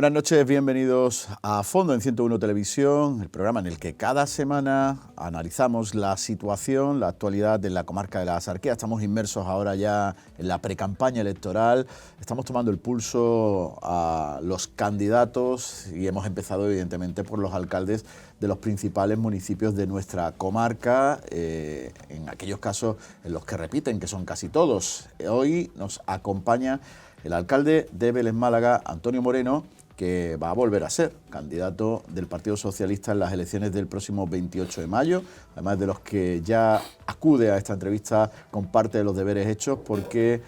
Buenas noches, bienvenidos a Fondo en 101 Televisión, el programa en el que cada semana analizamos la situación, la actualidad de la comarca de la Axarquía. Estamos inmersos ahora ya en la precampaña electoral, estamos tomando el pulso a los candidatos y hemos empezado evidentemente por los alcaldes de los principales municipios de nuestra comarca, en aquellos casos en los que repiten, que son casi todos. Hoy nos acompaña el alcalde de Vélez Málaga, Antonio Moreno, que va a volver a ser candidato del Partido Socialista en las elecciones del próximo 28 de mayo, además de los que ya acude a esta entrevista con parte de los deberes hechos, porque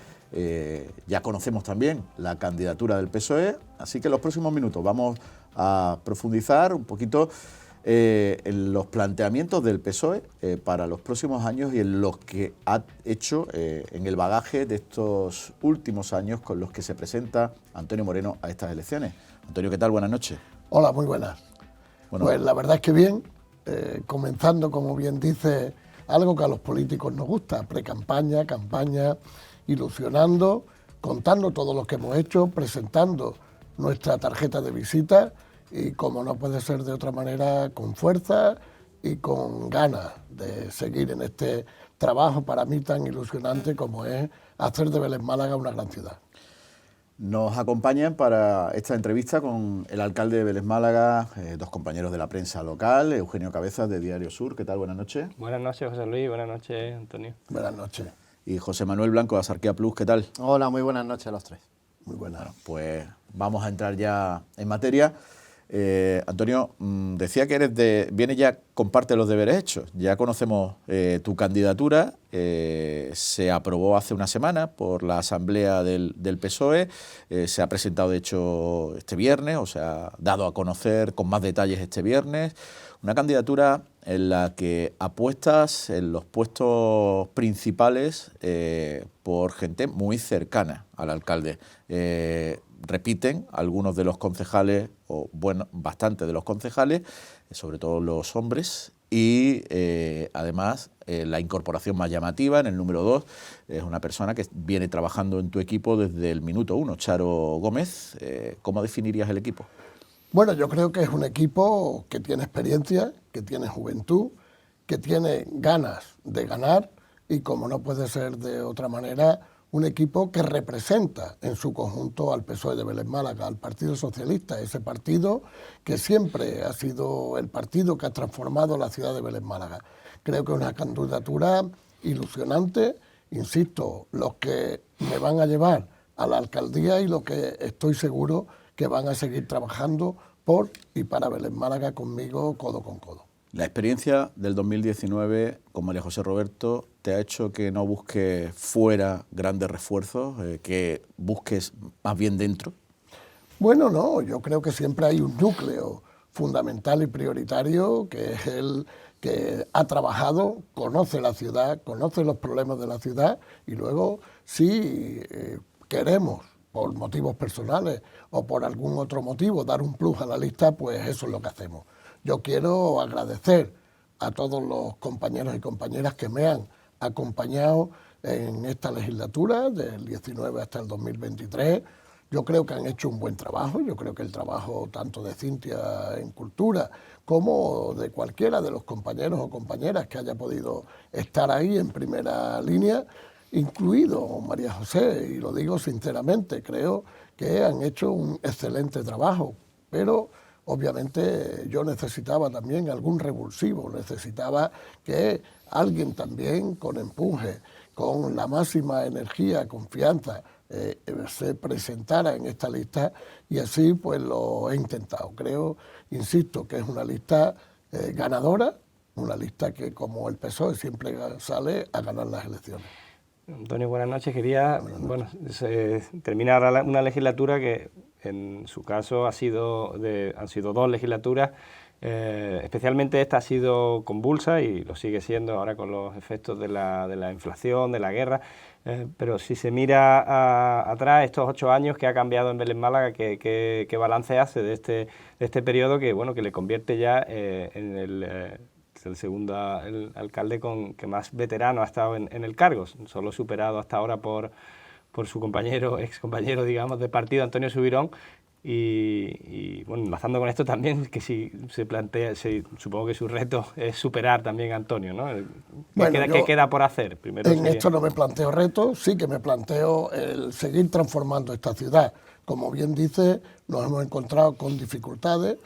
ya conocemos también la candidatura del PSOE, así que en los próximos minutos vamos a profundizar un poquito en los planteamientos del PSOE para los próximos años y en los que ha hecho en el bagaje de estos últimos años con los que se presenta Antonio Moreno a estas elecciones. Antonio, ¿qué tal? Buenas noches. Hola, muy buenas. Bueno, pues la verdad es que bien, comenzando, como bien dice, algo que a los políticos nos gusta, pre-campaña, campaña, ilusionando, contando todo lo que hemos hecho, presentando nuestra tarjeta de visita y, como no puede ser de otra manera, con fuerza y con ganas de seguir en este trabajo para mí tan ilusionante como es hacer de Vélez Málaga una gran ciudad. Nos acompañan para esta entrevista con el alcalde de Vélez Málaga, dos compañeros de la prensa local, Eugenio Cabezas de Diario Sur. ¿Qué tal? Buenas noches. Buenas noches, José Luis. Buenas noches, Antonio. Buenas noches. Y José Manuel Blanco de Axarquía Plus. ¿Qué tal? Hola, muy buenas noches a los tres. Muy buenas. Bueno, pues vamos a entrar ya en materia. Antonio, decía que vienes ya con parte de los deberes hechos. Ya conocemos tu candidatura, se aprobó hace una semana por la asamblea del PSOE, se ha presentado de hecho este viernes, o se ha dado a conocer con más detalles este viernes. Una candidatura en la que apuestas en los puestos principales por gente muy cercana al alcalde. Repiten algunos de los concejales, o bueno, bastante de los concejales, sobre todo los hombres, y además la incorporación más llamativa en el número 2 es una persona que viene trabajando en tu equipo desde el minuto 1, Charo Gómez. ¿Cómo definirías el equipo? Bueno, yo creo que es un equipo que tiene experiencia, que tiene juventud, que tiene ganas de ganar y, como no puede ser de otra manera, un equipo que representa en su conjunto al PSOE de Vélez Málaga, al Partido Socialista, ese partido que siempre ha sido el partido que ha transformado la ciudad de Vélez Málaga. Creo que es una candidatura ilusionante, insisto, los que me van a llevar a la alcaldía y los que estoy seguro que van a seguir trabajando por y para Vélez Málaga conmigo, codo con codo. La experiencia del 2019 con María José Roberto te ha hecho que no busques fuera grandes refuerzos, que busques más bien dentro. Bueno, no, yo creo que siempre hay un núcleo fundamental y prioritario que es el que ha trabajado, conoce la ciudad, conoce los problemas de la ciudad y luego si queremos, por motivos personales o por algún otro motivo, dar un plus a la lista, pues eso es lo que hacemos. Yo quiero agradecer a todos los compañeros y compañeras que me han acompañado en esta legislatura, del 19 hasta el 2023. Yo creo que han hecho un buen trabajo, yo creo que el trabajo tanto de Cintia en Cultura como de cualquiera de los compañeros o compañeras que haya podido estar ahí en primera línea, incluido María José, y lo digo sinceramente, creo que han hecho un excelente trabajo, pero obviamente yo necesitaba también algún revulsivo, necesitaba que alguien también con empuje, con la máxima energía, confianza, se presentara en esta lista y así pues lo he intentado. Creo, insisto, que es una lista ganadora, una lista que como el PSOE siempre sale a ganar las elecciones. Antonio, buenas noches. Quería terminar una legislatura que en su caso han sido dos legislaturas, especialmente esta ha sido convulsa y lo sigue siendo ahora con los efectos de la inflación, de la guerra, pero si se mira atrás, estos 8 años que ha cambiado en Vélez Málaga, ¿qué balance hace de este periodo que le convierte ya en el segundo alcalde que más veterano ha estado en el cargo, solo superado hasta ahora por su ex compañero, digamos, de partido, Antonio Subirón? Y bueno, enlazando con esto también, que si se plantea, supongo que su reto es superar también a Antonio, ¿no? ¿Qué queda por hacer? Primero esto no me planteo retos, sí que me planteo el seguir transformando esta ciudad. Como bien dice, nos hemos encontrado con dificultades.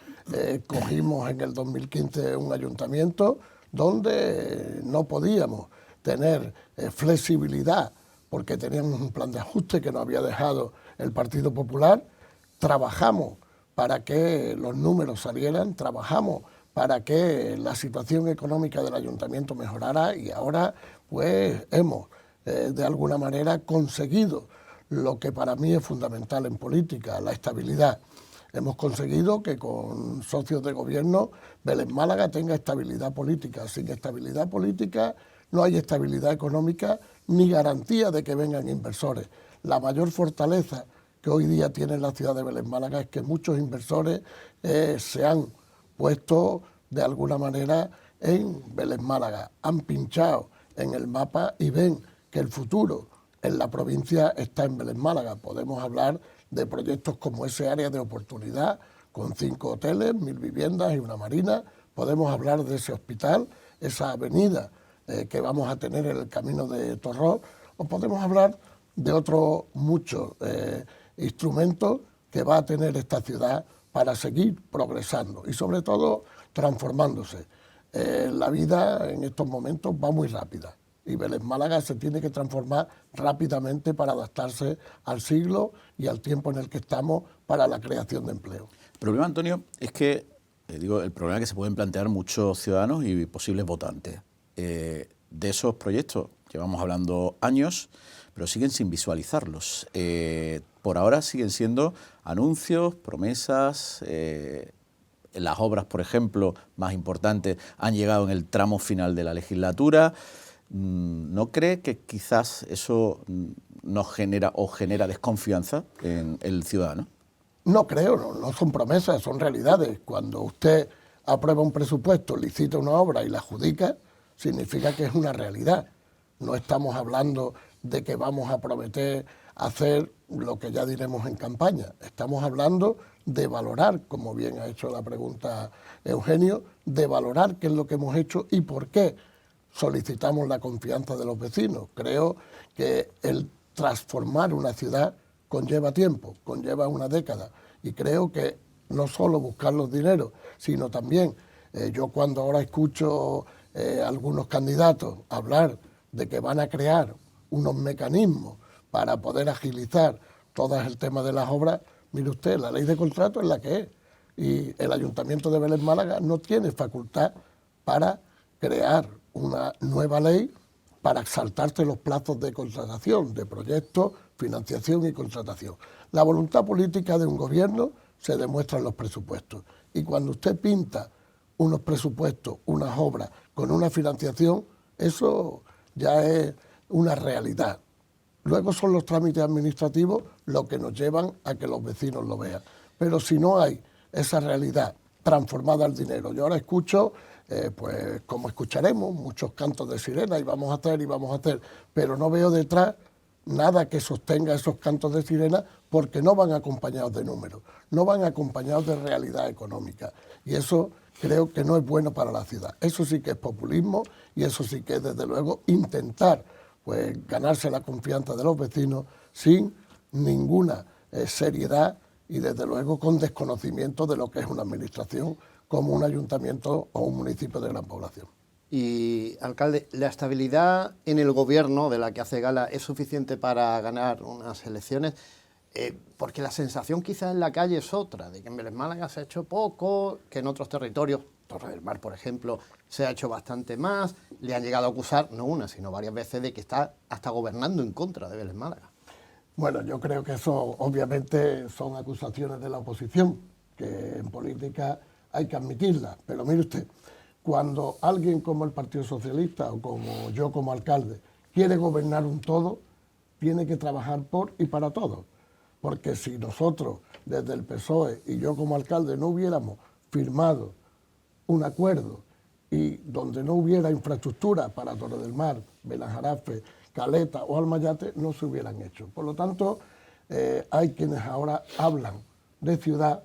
Cogimos en el 2015 un ayuntamiento donde no podíamos tener flexibilidad porque teníamos un plan de ajuste que nos había dejado el Partido Popular. Trabajamos para que los números salieran, trabajamos para que la situación económica del ayuntamiento mejorara y ahora pues hemos de alguna manera conseguido lo que para mí es fundamental en política, la estabilidad. Hemos conseguido que con socios de gobierno Vélez Málaga tenga estabilidad política. Sin estabilidad política no hay estabilidad económica ni garantía de que vengan inversores. La mayor fortaleza que hoy día tiene la ciudad de Vélez Málaga es que muchos inversores se han puesto de alguna manera en Vélez Málaga, han pinchado en el mapa y ven que el futuro en la provincia está en Vélez Málaga. Podemos hablar de proyectos como ese área de oportunidad, con 5 hoteles, 1000 viviendas y una marina. Podemos hablar de ese hospital, esa avenida que vamos a tener en el camino de Torró, o podemos hablar de otros muchos instrumentos que va a tener esta ciudad para seguir progresando y sobre todo transformándose. La vida en estos momentos va muy rápida y Vélez Málaga se tiene que transformar rápidamente para adaptarse al siglo y al tiempo en el que estamos para la creación de empleo. El problema, Antonio, es que, el problema que se pueden plantear muchos ciudadanos y posibles votantes. De esos proyectos llevamos hablando años, pero siguen sin visualizarlos. Por ahora siguen siendo anuncios, promesas. Las obras, por ejemplo, más importantes han llegado en el tramo final de la legislatura. ¿No cree que quizás eso nos genera desconfianza en el ciudadano? No creo, no son promesas, son realidades. Cuando usted aprueba un presupuesto, licita una obra y la adjudica, significa que es una realidad. No estamos hablando de que vamos a prometer hacer lo que ya diremos en campaña. Estamos hablando de valorar, como bien ha hecho la pregunta Eugenio, de valorar qué es lo que hemos hecho y por qué solicitamos la confianza de los vecinos. Creo que el transformar una ciudad conlleva tiempo, conlleva una década y creo que no solo buscar los dineros, sino también, yo cuando ahora escucho algunos candidatos hablar de que van a crear unos mecanismos para poder agilizar todo el tema de las obras, mire usted, la ley de contrato es la que es y el Ayuntamiento de Vélez Málaga no tiene facultad para crear una nueva ley para saltarse los plazos de contratación, de proyectos, financiación y contratación. La voluntad política de un gobierno se demuestra en los presupuestos y cuando usted pinta unos presupuestos, unas obras con una financiación, eso ya es una realidad. Luego son los trámites administrativos los que nos llevan a que los vecinos lo vean. Pero si no hay esa realidad transformada al dinero, yo ahora escucho, pues como escucharemos, muchos cantos de sirena y vamos a hacer, pero no veo detrás nada que sostenga esos cantos de sirena porque no van acompañados de números, no van acompañados de realidad económica. Y eso creo que no es bueno para la ciudad. Eso sí que es populismo y eso sí que es, desde luego, intentar pues ganarse la confianza de los vecinos sin ninguna seriedad y desde luego con desconocimiento de lo que es una administración como un ayuntamiento o un municipio de gran población. Y, alcalde, ¿la estabilidad en el gobierno de la que hace gala es suficiente para ganar unas elecciones? Porque la sensación quizás en la calle es otra, de que en Vélez Málaga se ha hecho poco, que en otros territorios, Torre del Mar, por ejemplo, se ha hecho bastante más. Le han llegado a acusar, no una, sino varias veces, de que está hasta gobernando en contra de Vélez Málaga. Bueno, yo creo que eso obviamente son acusaciones de la oposición, que en política hay que admitirlas. Pero mire usted, cuando alguien como el Partido Socialista o como yo como alcalde quiere gobernar un todo, tiene que trabajar por y para todos. Porque si nosotros, desde el PSOE y yo como alcalde, no hubiéramos firmado un acuerdo y donde no hubiera infraestructura para Torre del Mar, Benajarafe, Caleta o Almayate, no se hubieran hecho. Por lo tanto, hay quienes ahora hablan de ciudad,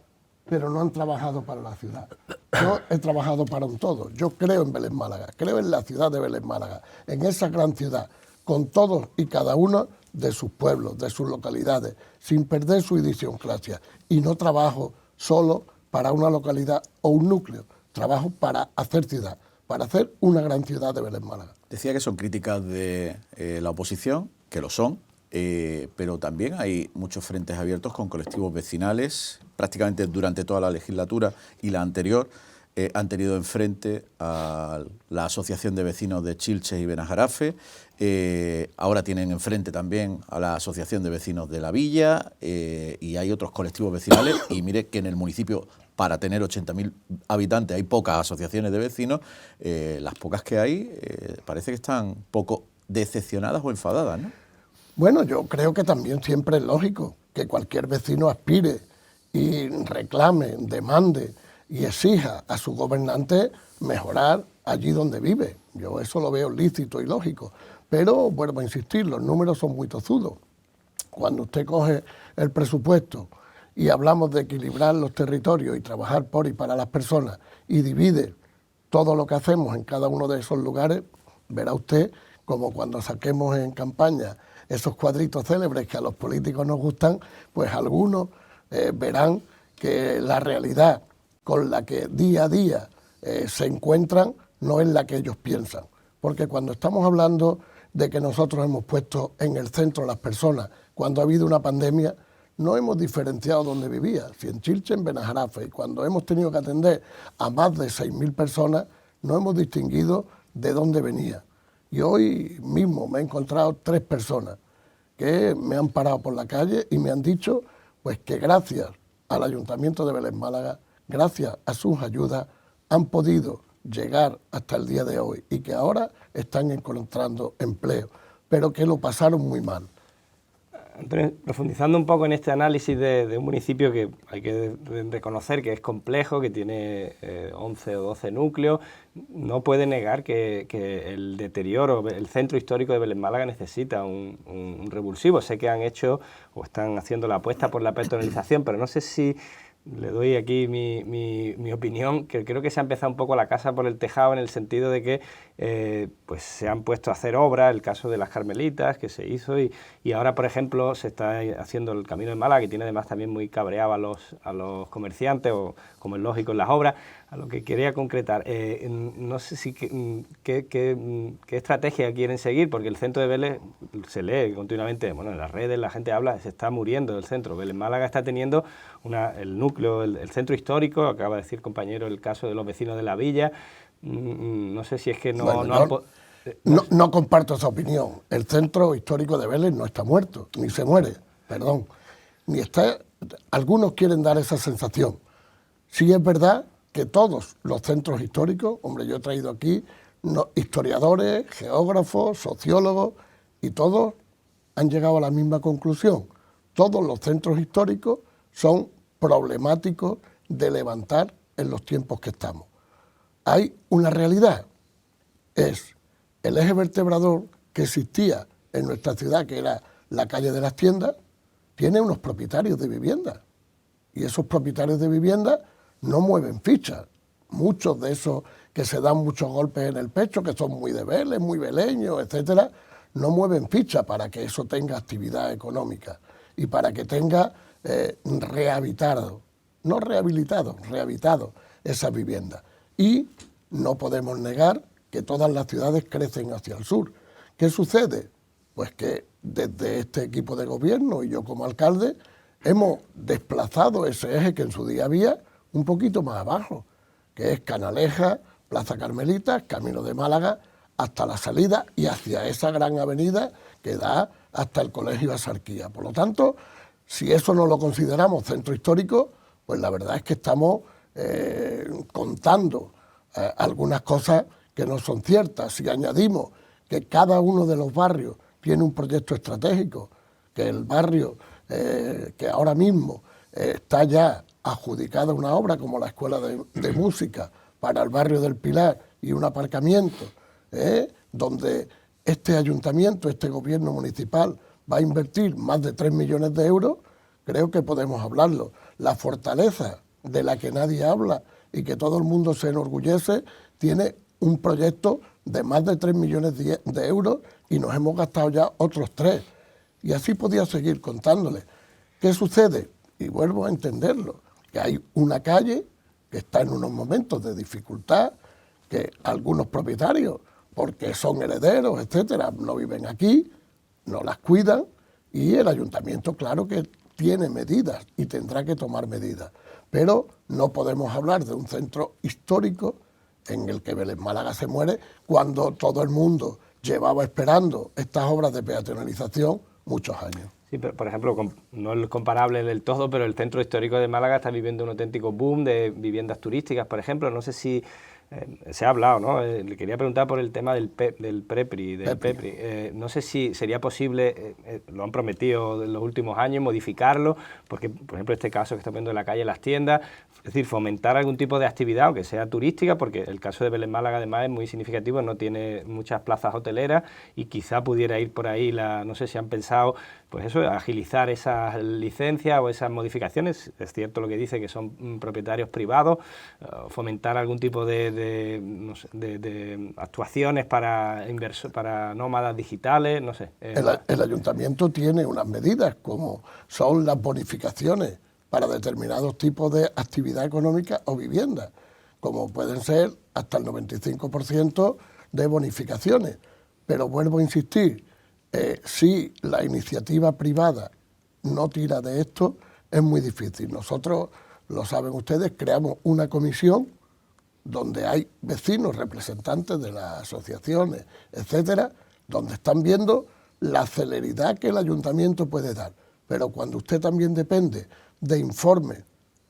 pero no han trabajado para la ciudad. Yo he trabajado para un todo. Yo creo en Vélez Málaga, creo en la ciudad de Vélez Málaga, en esa gran ciudad, con todos y cada uno de sus pueblos, de sus localidades, sin perder su idiosincrasia. Y no trabajo solo para una localidad o un núcleo, trabajo para hacer ciudad, para hacer una gran ciudad de Vélez Málaga. Decía que son críticas de la oposición, que lo son, pero también hay muchos frentes abiertos con colectivos vecinales. Prácticamente durante toda la legislatura y la anterior han tenido enfrente a la Asociación de Vecinos de Chilches y Benajarafe, ahora tienen enfrente también a la Asociación de Vecinos de la Villa, y hay otros colectivos vecinales, y mire que en el municipio, para tener 80.000 habitantes, hay pocas asociaciones de vecinos. Las pocas que hay parece que están poco decepcionadas o enfadadas, ¿no? Bueno, yo creo que también siempre es lógico que cualquier vecino aspire y reclame, demande y exija a su gobernante mejorar allí donde vive. Yo eso lo veo lícito y lógico. Pero, vuelvo a insistir, los números son muy tozudos. Cuando usted coge el presupuesto y hablamos de equilibrar los territorios y trabajar por y para las personas y divide todo lo que hacemos en cada uno de esos lugares, verá usted como cuando saquemos en campaña esos cuadritos célebres que a los políticos nos gustan, pues algunos verán que la realidad con la que día a día se encuentran no es la que ellos piensan. Porque cuando estamos hablando de que nosotros hemos puesto en el centro a las personas, cuando ha habido una pandemia, no hemos diferenciado dónde vivía, si en Chilches, en Benajarafe, y cuando hemos tenido que atender a más de 6.000 personas, no hemos distinguido de dónde venía. Y hoy mismo me he encontrado 3 personas que me han parado por la calle y me han dicho pues que gracias al Ayuntamiento de Vélez Málaga, gracias a sus ayudas, han podido llegar hasta el día de hoy y que ahora están encontrando empleo, pero que lo pasaron muy mal. Antonio, profundizando un poco en este análisis de un municipio que hay que reconocer que es complejo, que tiene 11 o 12 núcleos, no puede negar que el deterioro, el centro histórico de Vélez Málaga necesita un revulsivo. Sé que han hecho o están haciendo la apuesta por la peatonalización, pero no sé si le doy aquí mi opinión, que creo que se ha empezado un poco la casa por el tejado en el sentido de que pues se han puesto a hacer obras, el caso de las Carmelitas que se hizo y ahora, por ejemplo, se está haciendo el Camino de Málaga, que tiene además también muy cabreado a los comerciantes, o como es lógico en las obras. A lo que quería concretar, no sé si qué estrategia quieren seguir, porque el centro de Vélez se lee continuamente, bueno, en las redes la gente habla, se está muriendo del centro. Vélez Málaga está teniendo el núcleo, el centro histórico, acaba de decir compañero el caso de los vecinos de la Villa. No sé si es que no comparto esa opinión. El centro histórico de Vélez no está muerto, ni se muere, perdón. Ni está. Algunos quieren dar esa sensación. Sí es verdad que todos los centros históricos, hombre, yo he traído aquí historiadores, geógrafos, sociólogos, y todos han llegado a la misma conclusión. Todos los centros históricos son problemáticos de levantar en los tiempos que estamos. Hay una realidad, es el eje vertebrador que existía en nuestra ciudad, que era la calle de las tiendas, tiene unos propietarios de vivienda, y esos propietarios de vivienda no mueven fichas. Muchos de esos que se dan muchos golpes en el pecho, que son muy de Vélez, muy veleños, etcétera, no mueven fichas para que eso tenga actividad económica y para que tenga rehabilitado esas viviendas. Y no podemos negar que todas las ciudades crecen hacia el sur. ¿Qué sucede? Pues que desde este equipo de gobierno y yo como alcalde hemos desplazado ese eje que en su día había un poquito más abajo, que es Canaleja, Plaza Carmelita, Camino de Málaga, hasta la salida y hacia esa gran avenida que da hasta el Colegio Axarquía. Por lo tanto, si eso no lo consideramos centro histórico, pues la verdad es que estamos contando algunas cosas que no son ciertas. Si añadimos que cada uno de los barrios tiene un proyecto estratégico, que el barrio que ahora mismo está ya adjudicada una obra como la Escuela de Música para el barrio del Pilar y un aparcamiento, donde este ayuntamiento, este gobierno municipal va a invertir más de 3 millones de euros, creo que podemos hablarlo. La fortaleza de la que nadie habla y que todo el mundo se enorgullece, tiene un proyecto de más de 3 millones de euros y nos hemos gastado ya otros 3. Y así podía seguir contándole. ¿Qué sucede? Y vuelvo a entenderlo, que hay una calle que está en unos momentos de dificultad, que algunos propietarios, porque son herederos, etcétera, no viven aquí, no las cuidan, y el ayuntamiento, claro que tiene medidas y tendrá que tomar medidas. Pero no podemos hablar de un centro histórico en el que Vélez Málaga se muere cuando todo el mundo llevaba esperando estas obras de peatonalización muchos años. Sí, pero por ejemplo, no es comparable del todo, pero el centro histórico de Málaga está viviendo un auténtico boom de viviendas turísticas, por ejemplo. No sé si se ha hablado, ¿no? Le quería preguntar por el tema del PEPRI. No sé si sería posible, lo han prometido en los últimos años, modificarlo, porque, por ejemplo, este caso que está viendo en la calle Las Tiendas, es decir, fomentar algún tipo de actividad, aunque sea turística, porque el caso de Vélez Málaga además es muy significativo, no tiene muchas plazas hoteleras y quizá pudiera ir por ahí, no sé si han pensado, pues eso, agilizar esas licencias o esas modificaciones. Es cierto lo que dice, que son propietarios privados, fomentar algún tipo de actuaciones para nómadas digitales, no sé. El ayuntamiento tiene unas medidas, como son las bonificaciones para determinados tipos de actividad económica o vivienda, como pueden ser hasta el 95% de bonificaciones. Pero vuelvo a insistir, si la iniciativa privada no tira de esto, es muy difícil. Nosotros, lo saben ustedes, creamos una comisión donde hay vecinos, representantes de las asociaciones, etcétera, donde están viendo la celeridad que el ayuntamiento puede dar. Pero cuando usted también depende de informes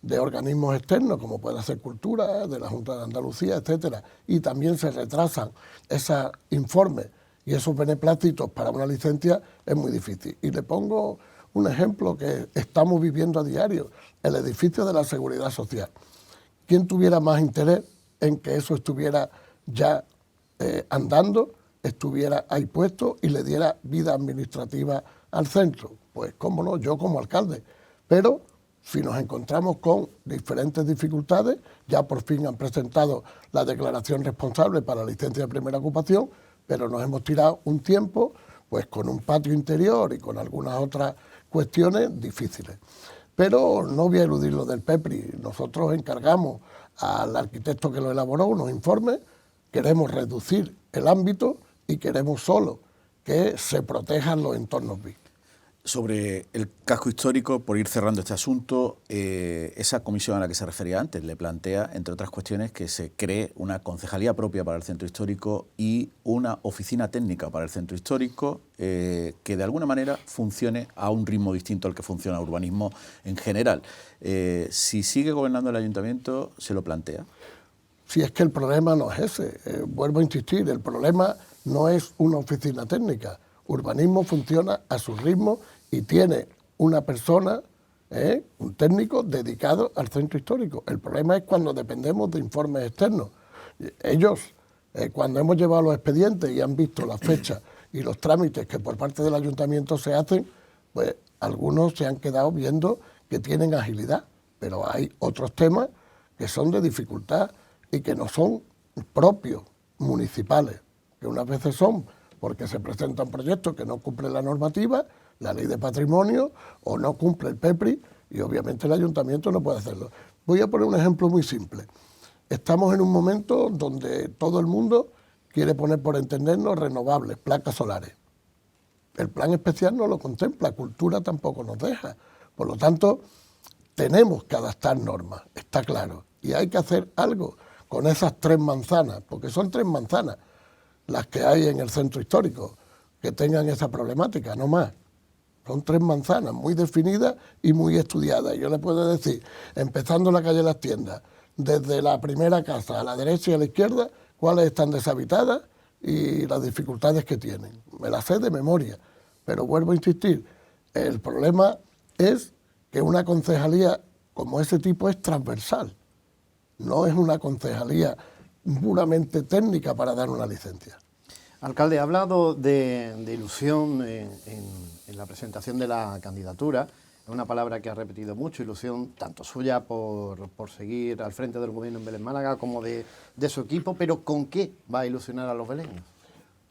de organismos externos, como puede ser Cultura, de la Junta de Andalucía, etcétera, y también se retrasan esos informes y esos beneplácitos para una licencia, es muy difícil. Y le pongo un ejemplo que estamos viviendo a diario, el edificio de la Seguridad Social. ¿Quién tuviera más interés en que eso estuviera ya andando, estuviera ahí puesto y le diera vida administrativa al centro? Pues cómo no, yo como alcalde. Pero si nos encontramos con diferentes dificultades, ya por fin han presentado la declaración responsable para la licencia de primera ocupación, pero nos hemos tirado un tiempo pues con un patio interior y con algunas otras cuestiones difíciles. Pero no voy a eludir lo del PEPRI. Nosotros encargamos al arquitecto que lo elaboró unos informes, queremos reducir el ámbito y queremos solo que se protejan los entornos BIC. Sobre el casco histórico, por ir cerrando este asunto, esa comisión a la que se refería antes le plantea, entre otras cuestiones, que se cree una concejalía propia para el centro histórico y una oficina técnica para el centro histórico que de alguna manera funcione a un ritmo distinto al que funciona el urbanismo en general. Si sigue gobernando el ayuntamiento, ¿se lo plantea? Si es que el problema no es ese, vuelvo a insistir, el problema no es una oficina técnica. Urbanismo funciona a su ritmo y tiene una persona, un técnico dedicado al centro histórico. El problema es cuando dependemos de informes externos. Ellos, cuando hemos llevado los expedientes y han visto las fechas y los trámites que por parte del ayuntamiento se hacen, pues algunos se han quedado viendo que tienen agilidad, pero hay otros temas que son de dificultad y que no son propios municipales, que unas veces son porque se presenta un proyecto que no cumple la normativa, la ley de patrimonio, o no cumple el PEPRI, y obviamente el ayuntamiento no puede hacerlo. Voy a poner un ejemplo muy simple. Estamos en un momento donde todo el mundo quiere poner, por entendernos, renovables, placas solares. El plan especial no lo contempla, Cultura tampoco nos deja. Por lo tanto, tenemos que adaptar normas, está claro. Y hay que hacer algo con esas 3 manzanas, porque son 3 manzanas las que hay en el centro histórico, que tengan esa problemática, no más. Son 3 manzanas muy definidas y muy estudiadas. Yo le puedo decir, empezando la calle Las Tiendas, desde la primera casa a la derecha y a la izquierda, cuáles están deshabitadas y las dificultades que tienen. Me las sé de memoria, pero vuelvo a insistir, el problema es que una concejalía como ese tipo es transversal, no es una concejalía puramente técnica para dar una licencia. Alcalde, ha hablado de ilusión en la presentación de la candidatura. es una palabra que ha repetido mucho, ilusión tanto suya por seguir al frente del gobierno en Vélez Málaga como de su equipo, pero ¿con qué va a ilusionar a los veleños?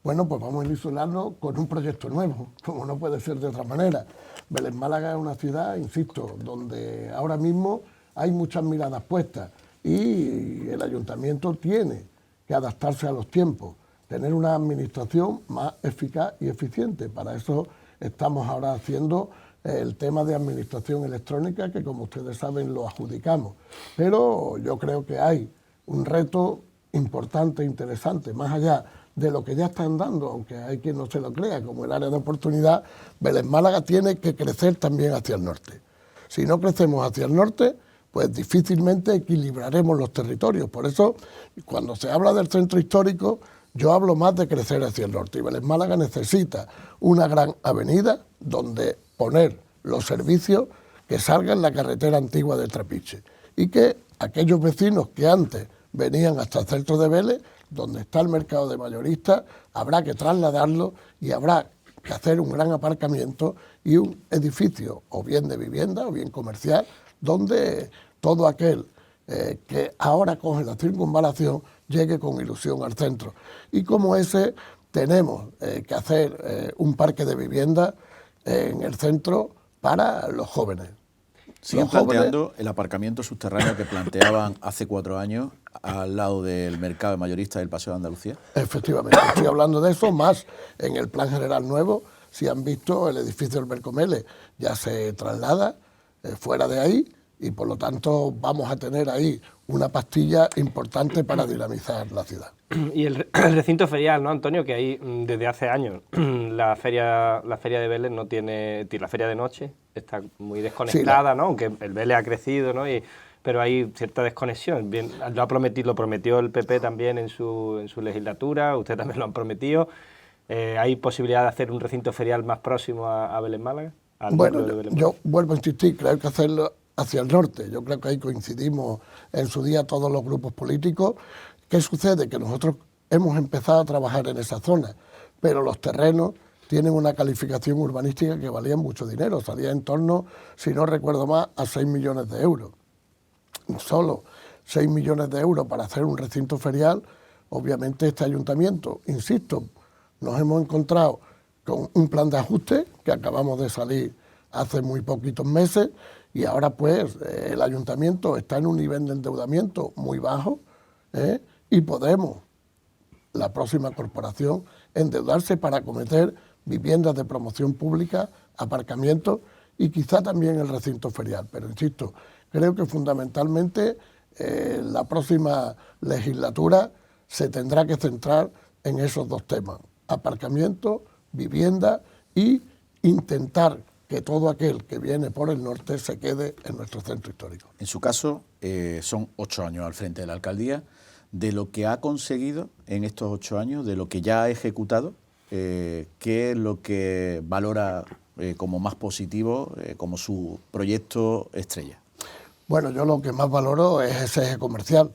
Bueno, pues vamos a ilusionarnos con un proyecto nuevo, como no puede ser de otra manera. Vélez Málaga es una ciudad, insisto, donde ahora mismo hay muchas miradas puestas y el ayuntamiento tiene que adaptarse a los tiempos, tener una administración más eficaz y eficiente. Para eso estamos ahora haciendo el tema de administración electrónica, que como ustedes saben lo adjudicamos. Pero yo creo que hay un reto importante, interesante, más allá de lo que ya están dando, aunque hay quien no se lo crea, como el área de oportunidad. Vélez Málaga tiene que crecer también hacia el norte. Si no crecemos hacia el norte, pues difícilmente equilibraremos los territorios. Por eso, cuando se habla del centro histórico, yo hablo más de crecer hacia el norte. Y Vélez Málaga necesita una gran avenida donde poner los servicios que salgan la carretera antigua de Trapiche y que aquellos vecinos que antes venían hasta el centro de Vélez, donde está el mercado de mayoristas, habrá que trasladarlo y habrá que hacer un gran aparcamiento y un edificio, o bien de vivienda o bien comercial, donde todo aquel que ahora coge la circunvalación llegue con ilusión al centro. Y como ese tenemos que hacer un parque de vivienda en el centro para los jóvenes. Siguen planteando el aparcamiento subterráneo que planteaban hace 4 años al lado del mercado de mayoristas del Paseo de Andalucía. Efectivamente, estoy hablando de eso, más en el Plan General Nuevo. Si han visto, el edificio del Mercomele ya se traslada fuera de ahí y por lo tanto vamos a tener ahí una pastilla importante para dinamizar la ciudad. Y el recinto ferial, ¿no, Antonio? Que ahí desde hace años la feria de Vélez no tiene, la feria de noche está muy desconectada, sí, ¿no? Aunque el Vélez ha crecido, ¿no? Pero hay cierta desconexión. Bien, lo prometió el PP también en su legislatura, usted también lo han prometido. ¿Hay posibilidad de hacer un recinto ferial más próximo a Vélez Málaga? Bueno, yo vuelvo a insistir, creo que hacerlo hacia el norte. Yo creo que ahí coincidimos en su día todos los grupos políticos. ¿Qué sucede? Que nosotros hemos empezado a trabajar en esa zona, pero los terrenos tienen una calificación urbanística que valía mucho dinero, salía en torno, si no recuerdo más, a 6 millones de euros. Solo 6 millones de euros para hacer un recinto ferial. Obviamente este ayuntamiento, insisto, nos hemos encontrado con un plan de ajuste que acabamos de salir hace muy poquitos meses y ahora pues el ayuntamiento está en un nivel de endeudamiento muy bajo y podemos, la próxima corporación, endeudarse para acometer viviendas de promoción pública, aparcamientos y quizá también el recinto ferial. Pero insisto, creo que fundamentalmente la próxima legislatura se tendrá que centrar en esos dos temas: aparcamiento, vivienda y intentar que todo aquel que viene por el norte se quede en nuestro centro histórico. En su caso, son 8 años al frente de la alcaldía. De lo que ha conseguido en estos 8 años, de lo que ya ha ejecutado, ¿qué es lo que valora como más positivo, como su proyecto estrella? Bueno, yo lo que más valoro es ese eje comercial,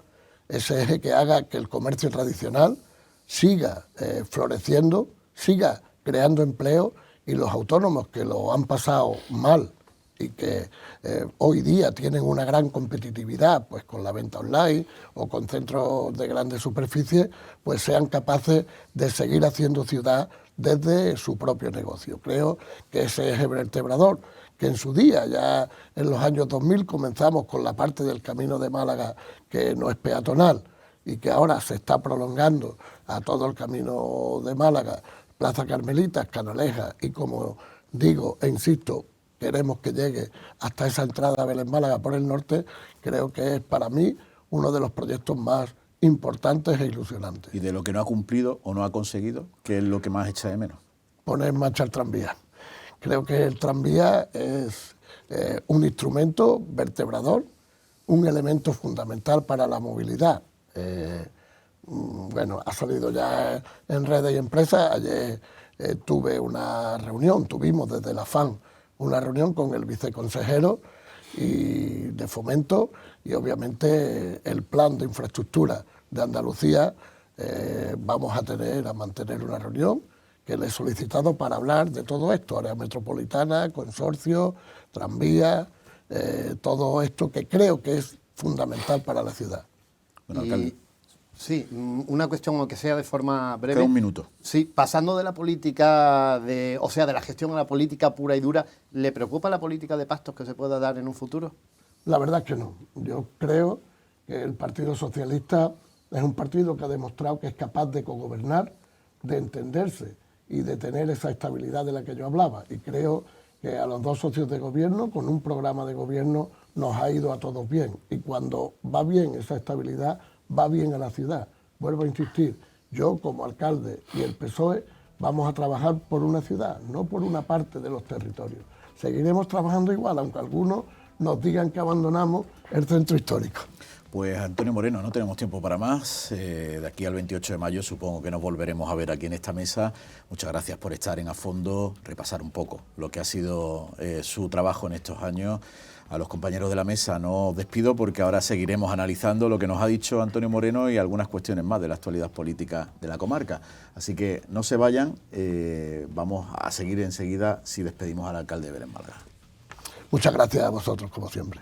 ese eje que haga que el comercio tradicional siga floreciendo, siga creando empleo y los autónomos que lo han pasado mal y que hoy día tienen una gran competitividad pues con la venta online o con centros de grandes superficies, pues sean capaces de seguir haciendo ciudad desde su propio negocio. Creo que ese eje vertebrador, que en su día, ya en los años 2000, comenzamos con la parte del Camino de Málaga que no es peatonal y que ahora se está prolongando a todo el Camino de Málaga, Plaza Carmelitas, Canalejas y, como digo e insisto, queremos que llegue hasta esa entrada a Vélez Málaga por el norte. Creo que es para mí uno de los proyectos más importantes e ilusionantes. ¿Y de lo que no ha cumplido o no ha conseguido, qué es lo que más echa de menos? Poner en marcha el tranvía. Creo que el tranvía es un instrumento vertebrador, un elemento fundamental para la movilidad. Bueno, ha salido ya en redes y empresas. Ayer tuvimos desde la FAN una reunión con el viceconsejero y de Fomento y obviamente el plan de infraestructura de Andalucía. Vamos a mantener una reunión que le he solicitado para hablar de todo esto, área metropolitana, consorcio, tranvía, todo esto que creo que es fundamental para la ciudad. Bueno, alcalde. Sí, una cuestión, aunque sea de forma breve. Queda un minuto. Sí, pasando de la política, de la gestión a la política pura y dura, ¿le preocupa la política de pactos que se pueda dar en un futuro? La verdad es que no. Yo creo que el Partido Socialista es un partido que ha demostrado que es capaz de cogobernar, de entenderse y de tener esa estabilidad de la que yo hablaba. Y creo que a los dos socios de gobierno, con un programa de gobierno, nos ha ido a todos bien. Y cuando va bien esa estabilidad, va bien a la ciudad. Vuelvo a insistir, yo como alcalde y el PSOE vamos a trabajar por una ciudad, no por una parte de los territorios. Seguiremos trabajando igual, aunque algunos nos digan que abandonamos el centro histórico. Pues Antonio Moreno, no tenemos tiempo para más. De aquí al 28 de mayo supongo que nos volveremos a ver aquí en esta mesa. Muchas gracias por estar en A Fondo, repasar un poco lo que ha sido su trabajo en estos años. A los compañeros de la mesa no os despido porque ahora seguiremos analizando lo que nos ha dicho Antonio Moreno y algunas cuestiones más de la actualidad política de la comarca. Así que no se vayan, vamos a seguir enseguida si despedimos al alcalde de Belén Málaga. Muchas gracias a vosotros, como siempre.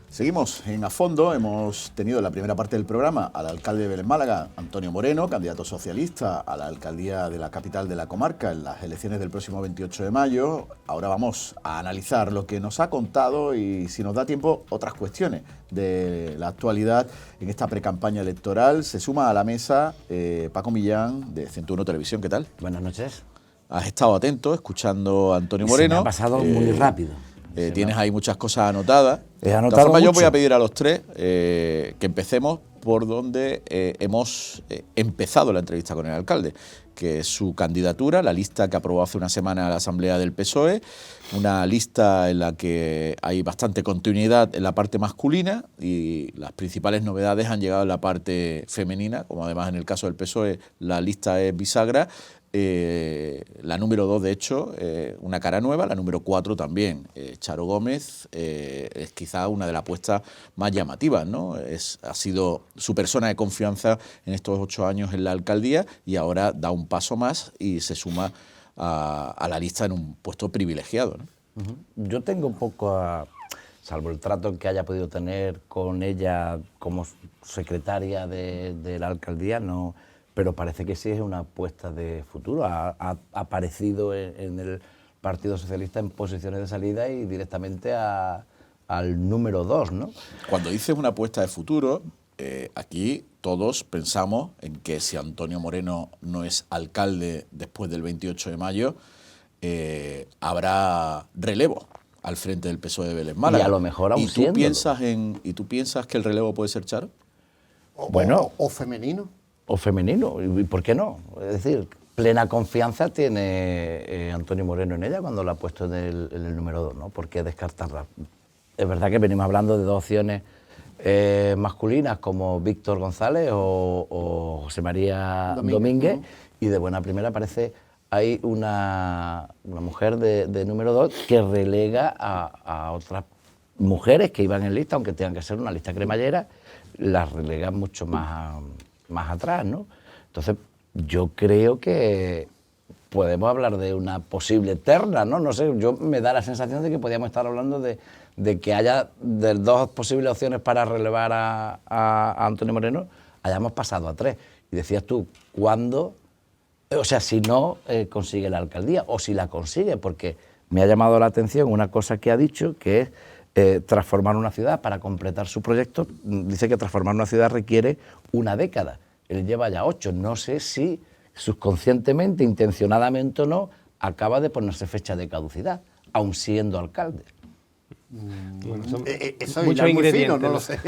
Seguimos en A Fondo, hemos tenido en la primera parte del programa al alcalde de Belén Málaga, Antonio Moreno, candidato socialista a la alcaldía de la capital de la comarca en las elecciones del próximo 28 de mayo. Ahora vamos a analizar lo que nos ha contado y, si nos da tiempo, otras cuestiones de la actualidad en esta precampaña electoral. Se suma a la mesa Paco Millán de 101 Televisión. ¿Qué tal? Buenas noches. Has estado atento, escuchando a Antonio Moreno. Se me ha pasado muy rápido. Tienes ahí muchas cosas anotadas. He anotado de todas formas, yo mucho. voy a pedir a los tres que empecemos por donde hemos empezado la entrevista con el alcalde, que es su candidatura, la lista que aprobó hace una semana la Asamblea del PSOE, una lista en la que hay bastante continuidad en la parte masculina y las principales novedades han llegado en la parte femenina, como además en el caso del PSOE la lista es bisagra. La número 2, de hecho, una cara nueva, la número 4 también. Charo Gómez es quizá una de las apuestas más llamativas, ¿no? Ha sido su persona de confianza en estos 8 años en la alcaldía y ahora da un paso más y se suma a la lista en un puesto privilegiado, ¿no? Yo tengo un poco, salvo el trato que haya podido tener con ella como secretaria de la alcaldía, no. Pero parece que sí es una apuesta de futuro. Ha aparecido en el Partido Socialista en posiciones de salida y directamente al número 2, ¿no? Cuando dices una apuesta de futuro, aquí todos pensamos en que si Antonio Moreno no es alcalde después del 28 de mayo, habrá relevo al frente del PSOE de Belén Málaga. Y a lo mejor aún siéndolo. ¿Y tú piensas que el relevo puede ser Charo? O femenino. O femenino, ¿y por qué no? Es decir, plena confianza tiene Antonio Moreno en ella cuando la ha puesto en el número 2, ¿no? ¿Por qué descartarla? Es verdad que venimos hablando de dos opciones masculinas como Víctor González o José María Domínguez, y de buena primera parece hay una mujer de número 2 que relega a otras mujeres que iban en lista, aunque tengan que ser una lista cremallera, las relega mucho más atrás, ¿no? Entonces, yo creo que podemos hablar de una posible terna, ¿no? No sé, yo me da la sensación de que podríamos estar hablando de que haya de dos posibles opciones para relevar a Antonio Moreno, hayamos pasado a 3. Y decías tú, ¿cuándo? O sea, si no consigue la alcaldía, o si la consigue, porque me ha llamado la atención una cosa que ha dicho, que es transformar una ciudad para completar su proyecto. Dice que transformar una ciudad requiere una década. Él lleva ya 8. No sé si subconscientemente, intencionadamente o no, acaba de ponerse fecha de caducidad, aun siendo alcalde. Bueno, son eso muchos es muy fino, ingredientes, no lo sé.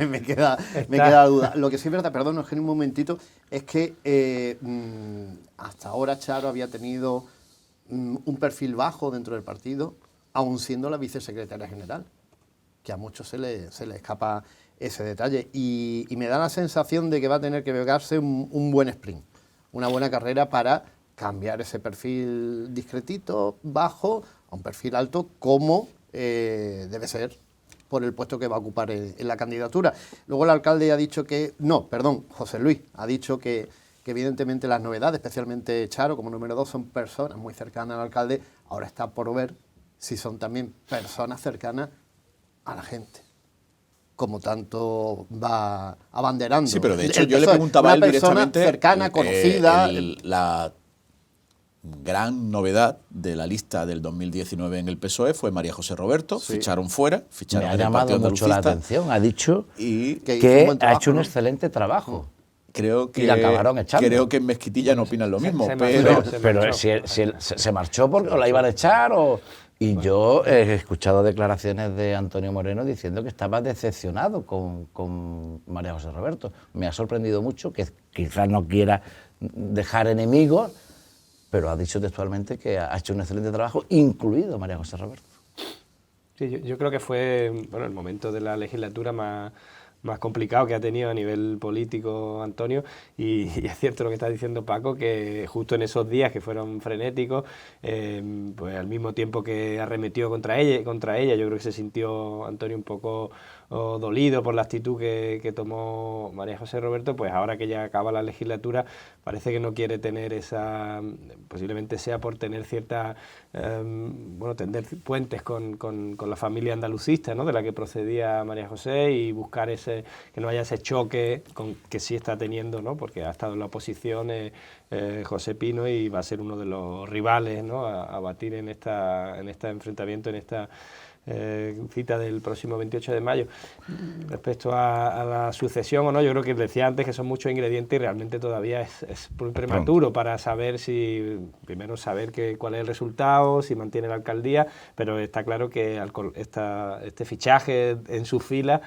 me queda la duda. Lo que sí es verdad, perdón, Eugenio, un momentito, es que hasta ahora Charo había tenido un perfil bajo dentro del partido, aun siendo la vicesecretaria general, que a muchos se le escapa ese detalle. Y me da la sensación de que va a tener que pegarse un buen sprint, una buena carrera para cambiar ese perfil discretito, bajo, a un perfil alto, como debe ser por el puesto que va a ocupar en la candidatura. Luego el alcalde ha dicho que, José Luis ha dicho que evidentemente las novedades, especialmente Charo como número 2, son personas muy cercanas al alcalde. Ahora está por ver si son también personas cercanas a la gente, como tanto va abanderando. Sí, pero de hecho yo le preguntaba a él directamente, cercana, conocida. La gran novedad de la lista del 2019 en el PSOE fue María José Roberto. Sí. Ficharon fuera, ficharon Me ha en el llamado Partido mucho la Andalucista. atención, ha dicho Y Que hizo un que buen ha trabajo, hecho un ¿no? excelente trabajo. creo que la acabaron echando. creo que en Mezquitilla no opinan lo mismo, se pero marchó. Pero si él se marchó porque la iban a echar y yo he escuchado declaraciones de Antonio Moreno diciendo que estaba decepcionado con María José Roberto. Me ha sorprendido mucho, que quizás no quiera dejar enemigos, pero ha dicho textualmente que ha hecho un excelente trabajo, incluido María José Roberto. Sí, yo creo que fue el momento de la legislatura más complicado que ha tenido a nivel político Antonio, y es cierto lo que está diciendo Paco, que justo en esos días que fueron frenéticos, pues al mismo tiempo que arremetió contra ella, yo creo que se sintió Antonio un poco dolido por la actitud que tomó María José Roberto. Pues ahora que ya acaba la legislatura, parece que no quiere tener esa, posiblemente sea por tener cierta, tender puentes con la familia andalucista, ¿no?, de la que procedía María José, y buscar que no haya ese choque que sí está teniendo, ¿no?, porque ha estado en la oposición José Pino, y va a ser uno de los rivales, ¿no?, a batir en este enfrentamiento, en esta cita del próximo 28 de mayo. Respecto a la sucesión o no, yo creo que decía antes que son muchos ingredientes y realmente todavía es muy prematuro para saber primero saber cuál es el resultado, si mantiene la alcaldía, pero está claro que este fichaje en su fila,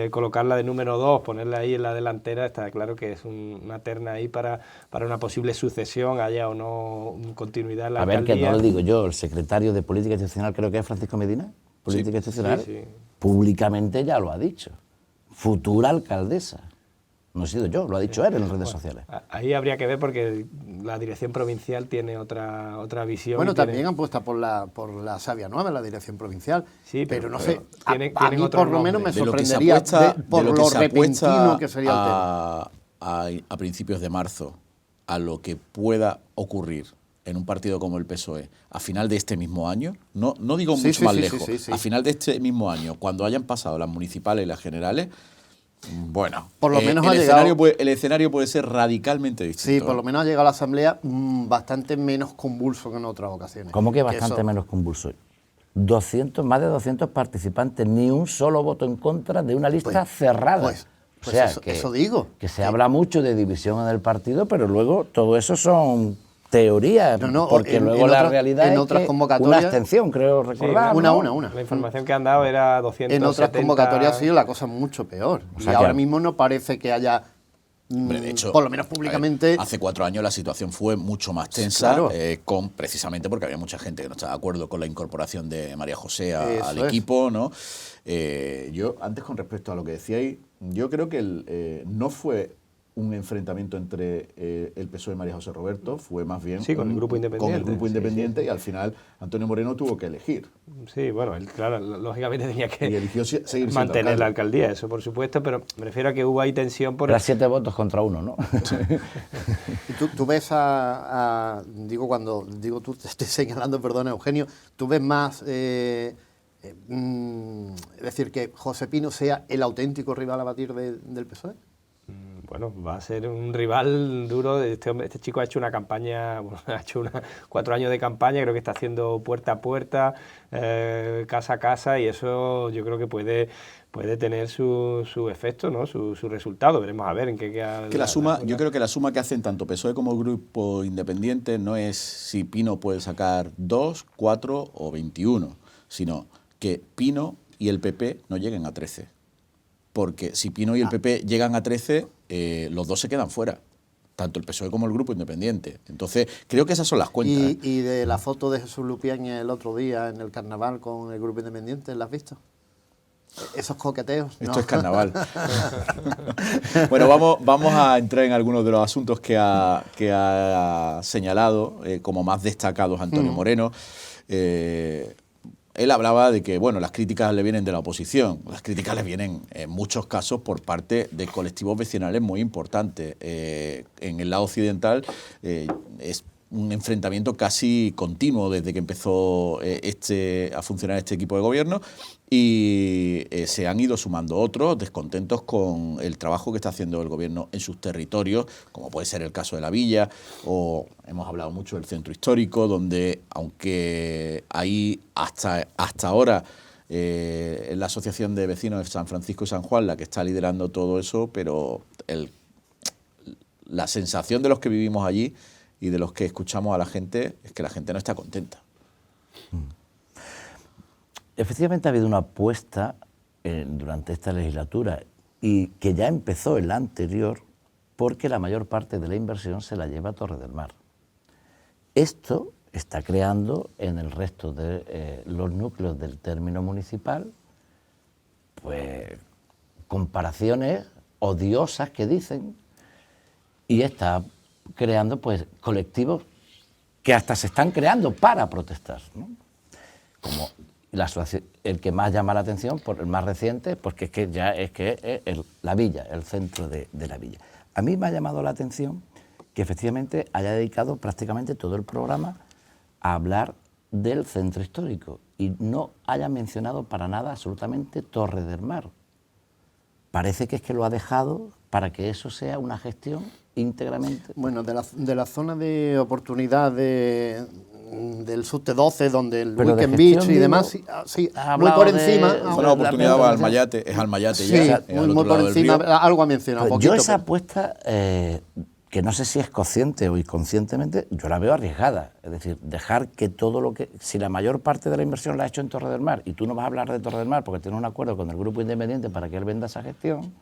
colocarla de número 2, ponerla ahí en la delantera, está claro que es una terna ahí para una posible sucesión, haya o no continuidad en la alcaldía. A ver, que no lo digo yo, el secretario de Política Institucional creo que es Francisco Medina, Política Institucional, sí. Públicamente ya lo ha dicho. Futura alcaldesa. No he sido yo, lo ha dicho él en las redes sociales. Ahí habría que ver, porque la dirección provincial tiene otra visión. Bueno, también han puesto por la Savia Nueva, la dirección provincial. Sí, pero no sé, tienen a mí por lo menos me sorprendería por lo repentino que sería el tema. A principios de marzo, a lo que pueda ocurrir en un partido como el PSOE, a final de este mismo año, no digo mucho más lejos, a final de este mismo año, cuando hayan pasado las municipales y las generales, bueno, por lo menos el escenario puede ser radicalmente distinto. Sí, por lo menos ha llegado a la Asamblea bastante menos convulso que en otras ocasiones. ¿Cómo que bastante menos convulso? Más de 200 participantes, ni un solo voto en contra de una lista cerrada. Pues eso digo. Que se habla mucho de división en el partido, pero luego todo eso son teorías, porque luego la realidad es que una abstención, creo recordar. Sí, una. La información que han dado era 270. En otras convocatorias ha sido la cosa mucho peor. O sea, y ahora mismo no parece que haya, de hecho, por lo menos públicamente... hace 4 años la situación fue mucho más tensa, claro. Precisamente porque había mucha gente que no estaba de acuerdo con la incorporación de María José al equipo, ¿no? Yo, antes, con respecto a lo que decíais, yo creo que no fue un enfrentamiento entre el PSOE y María José Roberto, fue más bien con el grupo independiente. Y al final Antonio Moreno tuvo que elegir. Sí, bueno, él, claro, lógicamente tenía que eligió seguir mantener la alcaldía, eso por supuesto, pero me refiero a que hubo ahí tensión por... Era 7 votos contra 1, ¿no? Y tú ves cuando digo tú, te estoy señalando, perdona Eugenio, tú ves más... es decir, que José Pino sea el auténtico rival a batir del PSOE. Bueno, va a ser un rival duro. Este chico ha hecho una campaña, ha hecho 4 años de campaña, creo que está haciendo puerta a puerta, casa a casa, y eso yo creo que puede tener su efecto, ¿no? Su resultado. Veremos a ver en qué queda. Yo creo que la suma que hacen tanto PSOE como el grupo independiente no es si Pino puede sacar 2, 4 o 21, sino que Pino y el PP no lleguen a 13. Porque si Pino y el PP llegan a 13, los dos se quedan fuera, tanto el PSOE como el grupo independiente. Entonces, creo que esas son las cuentas. ¿Y de la foto de Jesús Lupiáñez el otro día en el carnaval con el grupo independiente, la has visto? esos coqueteos. Esto no. es carnaval. Bueno, vamos a entrar en algunos de los asuntos que ha señalado como más destacados Antonio Moreno. Él hablaba de que, bueno, las críticas le vienen de la oposición. Las críticas le vienen, en muchos casos, por parte de colectivos vecinales muy importantes. En el lado occidental es un enfrentamiento casi continuo desde que empezó a funcionar este equipo de gobierno, y se han ido sumando otros descontentos con el trabajo que está haciendo el gobierno en sus territorios, como puede ser el caso de la Villa, o hemos hablado mucho del centro histórico, donde aunque ahí hasta ahora es la Asociación de Vecinos de San Francisco y San Juan la que está liderando todo eso, pero la sensación de los que vivimos allí y de los que escuchamos a la gente es que la gente no está contenta. Efectivamente ha habido una apuesta durante esta legislatura, y que ya empezó en la anterior, porque la mayor parte de la inversión se la lleva a Torre del Mar. Esto está creando en el resto de los núcleos del término municipal pues comparaciones odiosas que dicen, y está creando pues colectivos que hasta se están creando para protestar, ¿no? Como el que más llama la atención, por el más reciente, porque es que la Villa, el centro de la Villa. A mí me ha llamado la atención que efectivamente haya dedicado prácticamente todo el programa a hablar del centro histórico y no haya mencionado para nada absolutamente Torre del Mar. Parece que es que lo ha dejado para que eso sea una gestión íntegramente. Bueno, de la zona de oportunidad del subte 12, donde el Pero Weekend de gestión, Beach y demás, sí, ha muy hablado por encima. de- Zona de oportunidad va al Mayate, es al Mayate Sí, ya, es al muy otro por lado del encima, río. algo ha mencionado. Pues poquito, yo esa pero- apuesta, que no sé si es consciente o inconscientemente, yo la veo arriesgada. Es decir, dejar que todo lo que... Si la mayor parte de la inversión la ha hecho en Torre del Mar y tú no vas a hablar de Torre del Mar porque tienes un acuerdo con el grupo independiente para que él venda esa gestión,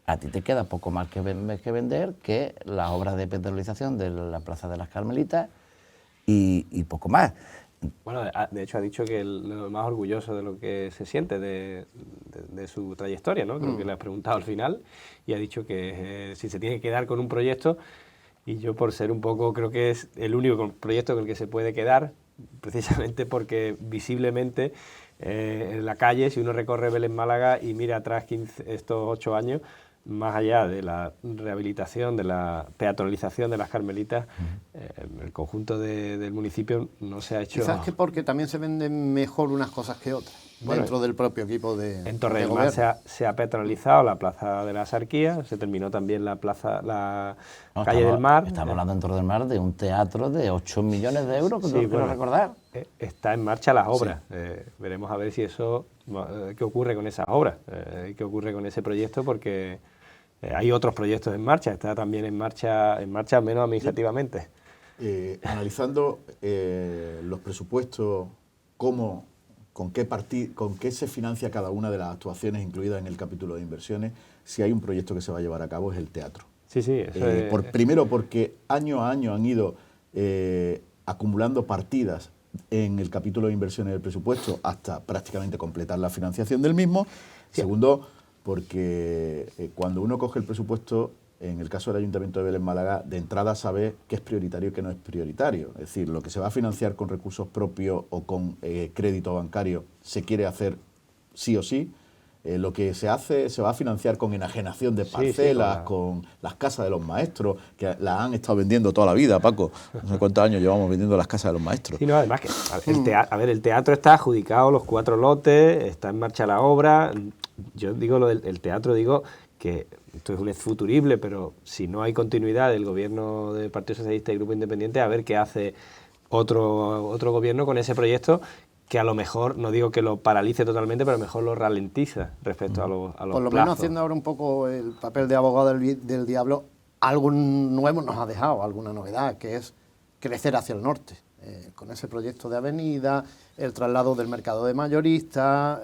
a ti te queda poco más que vender que las obras de petrolización de la Plaza de las Carmelitas y poco más. Bueno, de hecho ha dicho que lo más orgulloso de lo que se siente de su trayectoria, ¿no? Creo que le has preguntado al final y ha dicho que si se tiene que quedar con un proyecto, y yo por ser un poco, creo que es el único proyecto con el que se puede quedar, precisamente porque visiblemente en la calle, si uno recorre Vélez Málaga y mira atrás estos 8 años, más allá de la rehabilitación, de la peatonalización de las Carmelitas, el conjunto del municipio no se ha hecho... Quizás que porque también se venden mejor unas cosas que otras, Bueno, dentro del propio equipo de En Torre de del Mar gobierno. se ha peatonalizado la Plaza de la Sarquía, se terminó también la No, calle del Mar. Estamos hablando en Torre del Mar de un teatro de 8 millones de euros, que Sí, no quiero bueno, recordar. Está en marcha las obras. Veremos a ver si eso, qué ocurre con esas obras, qué ocurre con ese proyecto, porque hay otros proyectos en marcha, está también en marcha al menos administrativamente. Analizando los presupuestos, con qué se financia cada una de las actuaciones incluidas en el capítulo de inversiones, si hay un proyecto que se va a llevar a cabo es el teatro. Sí, sí. Eso es, Primero porque año a año han ido acumulando partidas en el capítulo de inversiones del presupuesto hasta prácticamente completar la financiación del mismo. Sí. Segundo, porque cuando uno coge el presupuesto, en el caso del Ayuntamiento de Vélez Málaga, de entrada sabe qué es prioritario y qué no es prioritario. Es decir, lo que se va a financiar con recursos propios o con crédito bancario se quiere hacer sí o sí. Lo que se hace se va a financiar con enajenación de parcelas, con las casas de los maestros, que las han estado vendiendo toda la vida, Paco. No sé cuántos años llevamos vendiendo las casas de los maestros. Sí, no, además que el teatro está adjudicado, los 4 lotes, está en marcha la obra. Yo digo lo del teatro, digo que esto es un futurible, pero si no hay continuidad del gobierno del Partido Socialista y Grupo Independiente, a ver qué hace otro gobierno con ese proyecto, que a lo mejor, no digo que lo paralice totalmente, pero a lo mejor lo ralentiza respecto a los Por lo plazos. menos haciendo ahora un poco el papel de abogado del diablo, algo nuevo nos ha dejado, alguna novedad, que es crecer hacia el norte. Con ese proyecto de avenida, el traslado del mercado de mayoristas,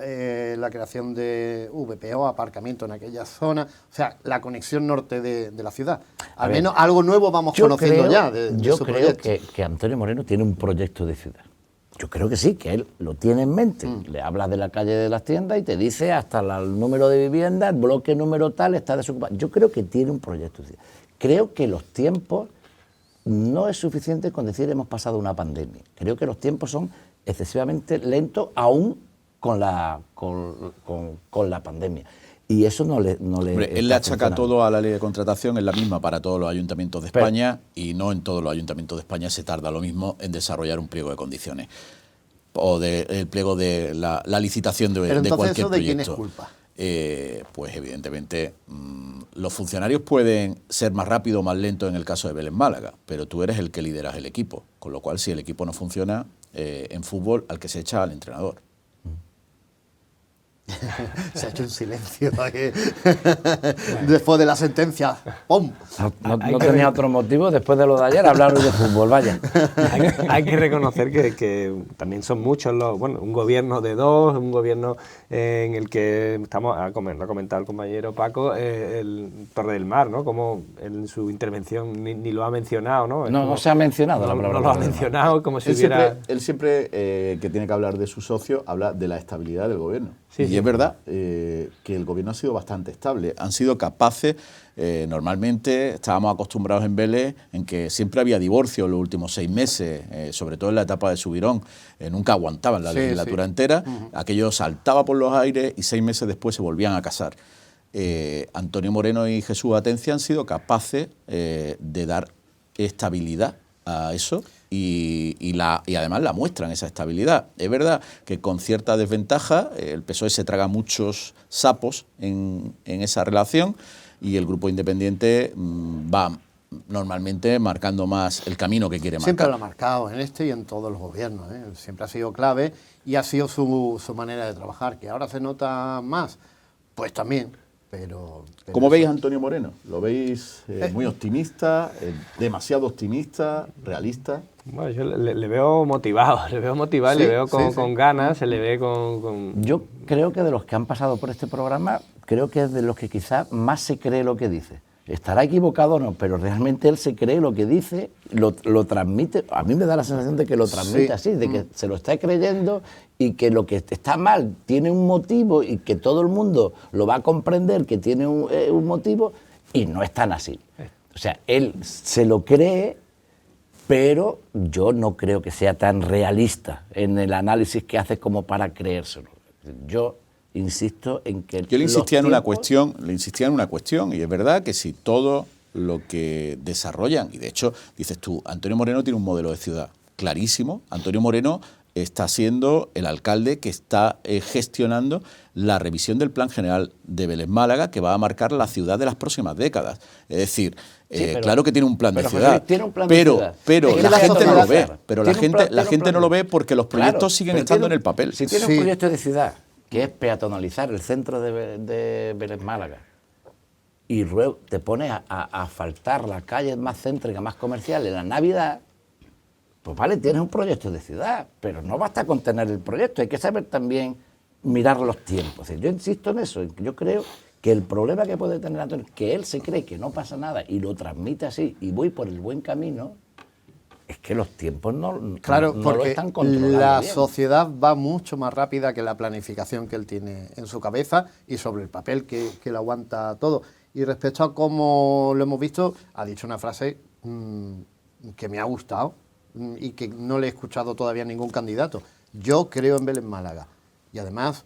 la creación de VPO, aparcamiento en aquella zona, o sea, la conexión norte de la ciudad. Al menos algo nuevo vamos conociendo ya de Yo su creo proyecto. que Antonio Moreno tiene un proyecto de ciudad. Yo creo que sí, que él lo tiene en mente. Le hablas de la calle de las tiendas y te dice hasta el número de vivienda, el bloque número tal está desocupado. Yo creo que tiene un proyecto. Creo que los tiempos no es suficiente con decir hemos pasado una pandemia. Creo que los tiempos son excesivamente lentos aún con la pandemia. Y eso no le Hombre, él le achaca todo a la ley de contratación, es la misma para todos los ayuntamientos de España, y no en todos los ayuntamientos de España se tarda lo mismo en desarrollar un pliego de condiciones o el pliego de la licitación de Pero entonces, cualquier ¿eso de quién proyecto. es culpa? Pues evidentemente los funcionarios pueden ser más rápidos o más lentos en el caso de Vélez Málaga, pero tú eres el que lideras el equipo, con lo cual si el equipo no funciona, en fútbol al que se echa al entrenador. Se ha hecho un silencio ahí. Después de la sentencia, ¡pum! No tenía otro motivo después de lo de ayer hablar hoy de fútbol, vaya. Hay que reconocer que también son muchos un gobierno de dos, un gobierno en el que lo ha comentado el compañero Paco, el Torre del Mar, ¿no? Como en su intervención ni lo ha mencionado, ¿no? No se ha mencionado la palabra. No lo ha mencionado como si hubiera... Él siempre que tiene que hablar de su socio, habla de la estabilidad del gobierno. Sí, y es verdad que el gobierno ha sido bastante estable. Han sido capaces, normalmente estábamos acostumbrados en Vélez en que siempre había divorcio en los últimos 6 meses, sobre todo en la etapa de Subirón. Nunca aguantaban la legislatura entera. Aquello saltaba por los aires y 6 meses después se volvían a casar. Antonio Moreno y Jesús Atencia han sido capaces de dar estabilidad a eso y además la muestran, esa estabilidad. Es verdad que con cierta desventaja el PSOE se traga muchos sapos en esa relación y el Grupo Independiente va normalmente marcando más el camino que quiere marcar. Siempre lo ha marcado en este y en todos los gobiernos, ¿eh? Siempre ha sido clave y ha sido su manera de trabajar, que ahora se nota más, pues también. Pero ¿Cómo veis a Antonio Moreno? ¿Lo veis muy optimista, demasiado optimista, realista? Bueno, yo le veo motivado, Sí, le veo con sí. ganas, se le ve con... Yo creo que de los que han pasado por este programa, creo que es de los que quizás más se cree lo que dice. Estará equivocado o no, pero realmente él se cree lo que dice, lo transmite. A mí me da la sensación de que lo transmite así, de que se lo está creyendo y que lo que está mal tiene un motivo y que todo el mundo lo va a comprender que tiene un motivo y no es tan así. O sea, él se lo cree, pero yo no creo que sea tan realista en el análisis que hace como para creérselo. Yo insisto en que yo le insistía en una cuestión, y es verdad que si todo lo que desarrollan, y de hecho, dices tú, Antonio Moreno tiene un modelo de ciudad clarísimo. Antonio Moreno está siendo el alcalde que está gestionando la revisión del Plan General de Vélez Málaga, que va a marcar la ciudad de las próximas décadas. Es decir, claro que tiene un plan de ciudad, pero la gente no lo ve. Pero la gente no lo ve porque los proyectos siguen estando en el papel. Si tiene un proyecto de ciudad que es peatonalizar el centro de Vélez Málaga y luego te pones a asfaltar las calles más céntricas, más comerciales en la Navidad, pues vale, tienes un proyecto de ciudad, pero no basta con tener el proyecto, hay que saber también mirar los tiempos. Yo insisto en eso, yo creo que el problema que puede tener Antonio, que él se cree que no pasa nada y lo transmite así y voy por el buen camino, es que los tiempos no lo están controlando la bien. sociedad va mucho más rápida que la planificación que él tiene en su cabeza y sobre el papel que le aguanta todo. Y respecto a cómo lo hemos visto, ha dicho una frase que me ha gustado y que no le he escuchado todavía a ningún candidato. Yo creo en Vélez Málaga. Y además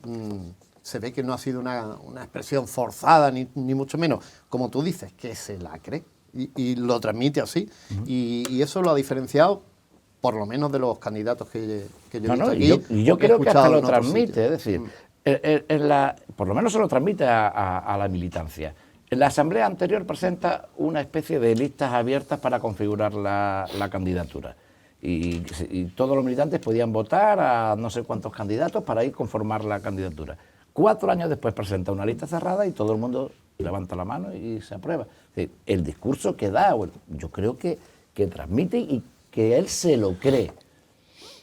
se ve que no ha sido una expresión forzada, ni mucho menos, como tú dices, que se la cree. Y lo transmite así. Y eso lo ha diferenciado, por lo menos de los candidatos que yo he visto aquí. Y yo creo que hasta lo transmite, sitios. es decir, por lo menos se lo transmite a la militancia. En la asamblea anterior presenta una especie de listas abiertas para configurar la candidatura. Y todos los militantes podían votar a no sé cuántos candidatos para ir conformar la candidatura. 4 años después presenta una lista cerrada y todo el mundo levanta la mano y se aprueba. El discurso que da, yo creo que transmite y que él se lo cree.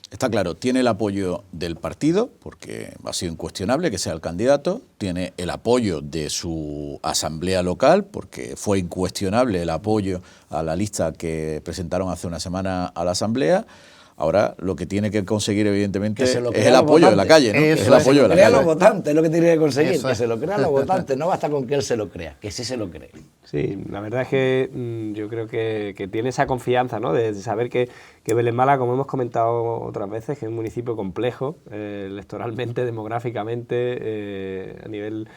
Está claro, tiene el apoyo del partido, porque ha sido incuestionable que sea el candidato, tiene el apoyo de su asamblea local, porque fue incuestionable el apoyo a la lista que presentaron hace una semana a la asamblea. Ahora lo que tiene que conseguir, evidentemente, Que se lo es crean el los apoyo de la votantes. calle, ¿no? Eso Es el es, apoyo de la Crea los calle. votantes, es lo que tiene que conseguir, Eso que es. se lo crean los votantes. No basta con que él se lo crea, que sí se lo cree. Sí, la verdad es que yo creo que tiene esa confianza, ¿no? De saber que Vélez Málaga, como hemos comentado otras veces, que es un municipio complejo, electoralmente, demográficamente, a nivel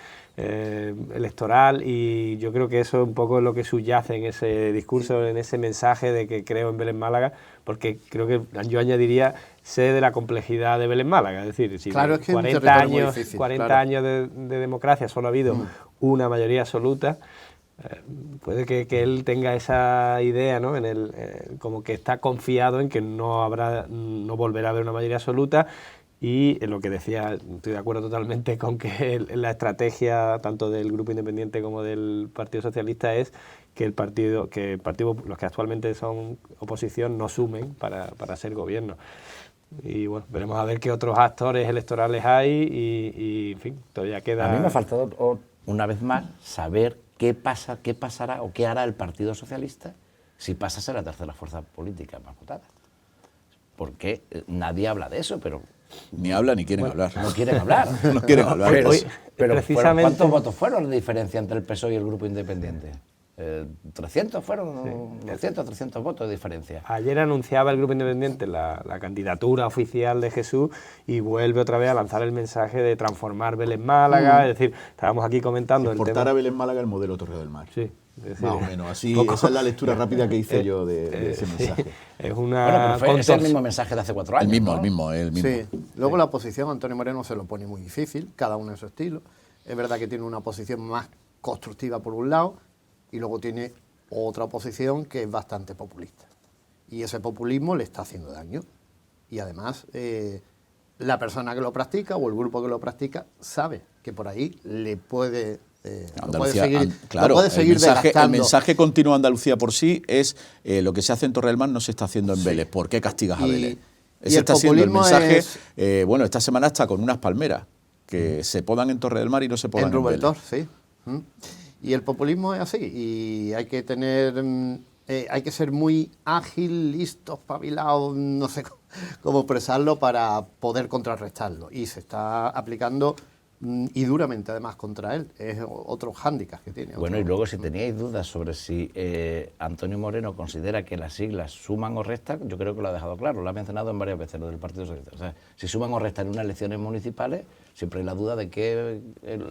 electoral, y yo creo que eso es un poco lo que subyace en ese discurso, en ese mensaje de que creo en Vélez Málaga, porque creo que yo añadiría sé de la complejidad de Vélez Málaga, es decir, si Claro, es que es un 40 territorio muy años, difícil, 40 claro. años de democracia solo ha habido una mayoría absoluta. Puede que él tenga esa idea, ¿no? Como que está confiado en que no volverá a haber una mayoría absoluta, y en lo que decía, estoy de acuerdo totalmente con que la estrategia tanto del Grupo Independiente como del Partido Socialista es que los que actualmente son oposición no sumen para ser gobierno. Y bueno, veremos a ver qué otros actores electorales hay y en fin, todavía queda... A mí me ha faltado, una vez más, saber qué pasará o qué hará el Partido Socialista si pasa a ser la tercera fuerza política más votada. Porque nadie habla de eso, pero Ni habla ni quieren hablar. no quieren hablar. No quieren hablar. Pero, Hoy, pero precisamente- ¿cuántos votos fueron de diferencia entre el PSOE y el Grupo Independiente? 300 fueron, 200, 300 votos de diferencia. Ayer anunciaba el Grupo Independiente la candidatura oficial de Jesús y vuelve otra vez a lanzar el mensaje de transformar Vélez Málaga, es decir, estábamos aquí comentando el Exportar tema... a Vélez Málaga el modelo Torre del Mar. Sí, es decir, Más o menos, así, poco- esa es la lectura rápida que hice yo de ese sí, mensaje. es Bueno, una pero es el contorsión. mismo mensaje de hace 4 años. El ¿no? mismo. Sí. Luego la oposición, Antonio Moreno se lo pone muy difícil, cada uno en su estilo. Es verdad que tiene una posición más constructiva por un lado y luego tiene otra oposición que es bastante populista. Y ese populismo le está haciendo daño. Y además, la persona que lo practica o el grupo que lo practica sabe que por ahí le puede... Andalucía, lo puede seguir el desgastando. mensaje continuo a Andalucía por sí es lo que se hace en Torre del Mar no se está haciendo en Vélez. ¿Por qué castigas a Y- Vélez? y Ese el está siendo el populismo mensaje. es- Bueno, esta semana está con unas palmeras que se podan en Torre del Mar y no se podan En en Vélez. Rubeltor, sí. Y el populismo es así. Y hay que tener, hay que ser muy ágil, listo, espabilado, no sé cómo expresarlo para poder contrarrestarlo. Y se está aplicando y duramente además contra él. Es otro hándicap que tiene. Bueno, otro- y luego si teníais dudas sobre si Antonio Moreno considera que las siglas suman o restan, yo creo que lo ha dejado claro, lo ha mencionado en varias veces, lo del Partido Socialista. O sea, si suman o restan en unas elecciones municipales, siempre hay la duda de que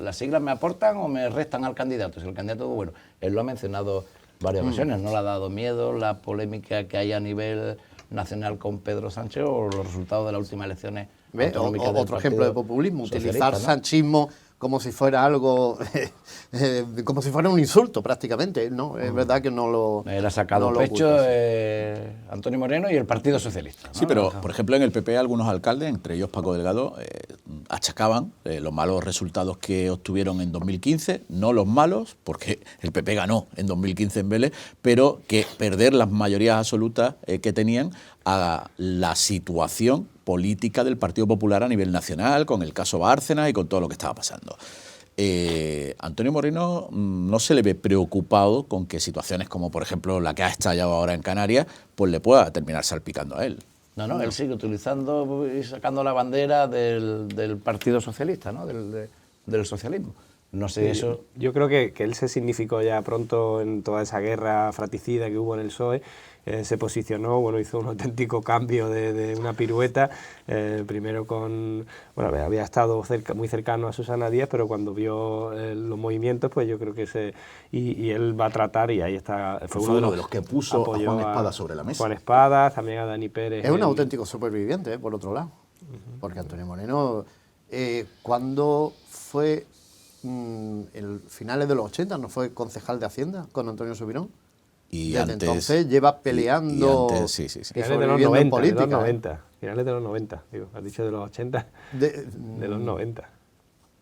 las siglas me aportan o me restan al candidato. Si el candidato, bueno, él lo ha mencionado varias ocasiones, no le ha dado miedo la polémica que hay a nivel nacional con Pedro Sánchez o los resultados de las últimas elecciones. ¿Ve? autonómicas del Otro ejemplo de Partido populismo, Socialista, utilizar ¿no? sanchismo como si fuera algo, como si fuera un insulto prácticamente, ¿no? Es verdad que no lo... Él ha sacado no lo pecho oculta, Antonio Moreno y el Partido Socialista. ¿no? Sí, pero por ejemplo en el PP algunos alcaldes, entre ellos Paco Delgado, achacaban los malos resultados que obtuvieron en 2015, no los malos, porque el PP ganó en 2015 en Vélez, pero que perder las mayorías absolutas que tenían a la situación política del Partido Popular a nivel nacional, con el caso Bárcenas y con todo lo que estaba pasando. Antonio Moreno no se le ve preocupado con que situaciones como, por ejemplo, la que ha estallado ahora en Canarias, pues le pueda terminar salpicando a él. No, él sigue utilizando y sacando la bandera del Partido Socialista, ¿no? Del socialismo. No sé, eso... Yo creo que él se significó ya pronto en toda esa guerra fratricida que hubo en el PSOE, se posicionó, bueno, hizo un auténtico cambio de una pirueta, primero con, bueno, había estado muy cercano a Susana Díaz, pero cuando vio los movimientos, pues yo creo que y él va a tratar, y ahí está, Fue uno de los que puso a apoyó Juan Espada sobre la mesa. Juan Espada, también a Dani Pérez. Es un auténtico superviviente, por otro lado. Porque Antonio Moreno, cuando fue en finales de los 80, ¿no fue concejal de Hacienda con Antonio Subirón? Y Desde antes, entonces lleva peleando y antes, sí. y Finales de los sobreviviendo 90, en política. de los 90, finales de los 90, digo, has dicho de los 80, de los 90.